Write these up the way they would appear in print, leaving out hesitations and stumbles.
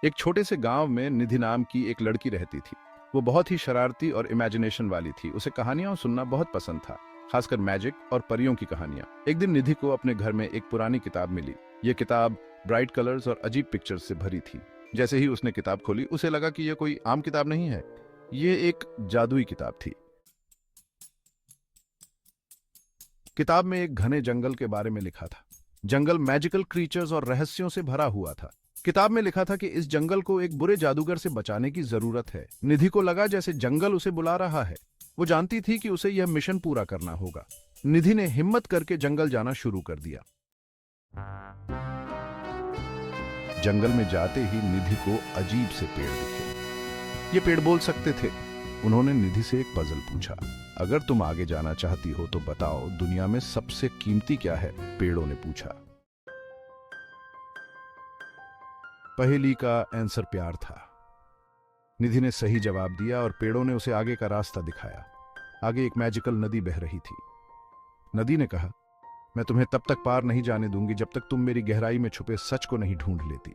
एक छोटे से गांव में निधि नाम की एक लड़की रहती थी। वो बहुत ही शरारती और इमेजिनेशन वाली थी। उसे कहानियां सुनना बहुत पसंद था, खासकर मैजिक और परियों की कहानियां। एक दिन निधि को अपने घर में एक पुरानी किताब मिली। ये किताब ब्राइट कलर्स और अजीब पिक्चर्स से भरी थी। जैसे ही उसने किताब खोली, उसे लगा कि यह कोई आम किताब नहीं है, ये एक जादुई किताब थी। किताब में एक घने जंगल के बारे में लिखा था। जंगल मैजिकल क्रीचर्स और रहस्यों से भरा हुआ था। किताब में लिखा था कि इस जंगल को एक बुरे जादूगर से बचाने की जरूरत है। निधि को लगा जैसे जंगल उसे बुला रहा है। वो जानती थी कि उसे यह मिशन पूरा करना होगा। निधि ने हिम्मत करके जंगल जाना शुरू कर दिया। जंगल में जाते ही निधि को अजीब से पेड़ दिखे। ये पेड़ बोल सकते थे। उन्होंने निधि से एक पजल पूछा, अगर तुम आगे जाना चाहती हो तो बताओ, दुनिया में सबसे कीमती क्या है? पेड़ों ने पूछा। पहेली का आंसर प्यार था। निधि ने सही जवाब दिया और पेड़ों ने उसे आगे का रास्ता दिखाया। आगे एक मैजिकल नदी बह रही थी। नदी ने कहा, मैं तुम्हें तब तक पार नहीं जाने दूंगी जब तक तुम मेरी गहराई में छुपे सच को नहीं ढूंढ लेती।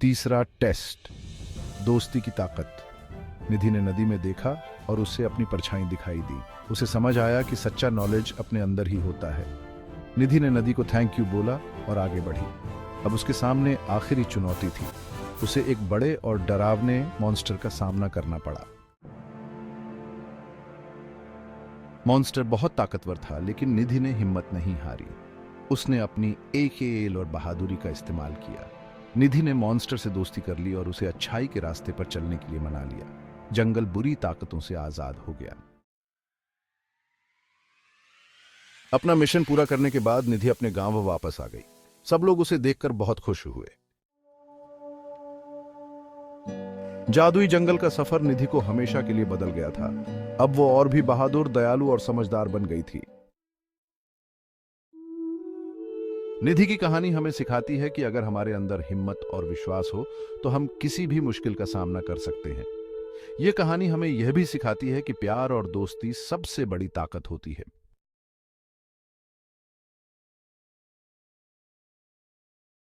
तीसरा टेस्ट, दोस्ती की ताकत। निधि ने नदी में देखा और उससे अपनी परछाई दिखाई दी। उसे समझ आया कि सच्चा नॉलेज अपने अंदर ही होता है। निधि ने नदी को थैंक यू बोला और आगे बढ़ी। अब उसके सामने आखिरी चुनौती थी। उसे एक बड़े और डरावने मॉन्स्टर का सामना करना पड़ा। मॉन्स्टर बहुत ताकतवर था, लेकिन निधि ने हिम्मत नहीं हारी। उसने अपनी एकेएल और बहादुरी का इस्तेमाल किया। निधि ने मॉन्स्टर से दोस्ती कर ली और उसे अच्छाई के रास्ते पर चलने के लिए मना लिया। जंगल बुरी ताकतों से आजाद हो गया। अपना मिशन पूरा करने के बाद निधि अपने गांव वापस आ गई। सब लोग उसे देखकर बहुत खुश हुए। जादुई जंगल का सफर निधि को हमेशा के लिए बदल गया था। अब वो और भी बहादुर, दयालु और समझदार बन गई थी। निधि की कहानी हमें सिखाती है कि अगर हमारे अंदर हिम्मत और विश्वास हो तो हम किसी भी मुश्किल का सामना कर सकते हैं। यह कहानी हमें यह भी सिखाती है कि प्यार और दोस्ती सबसे बड़ी ताकत होती है।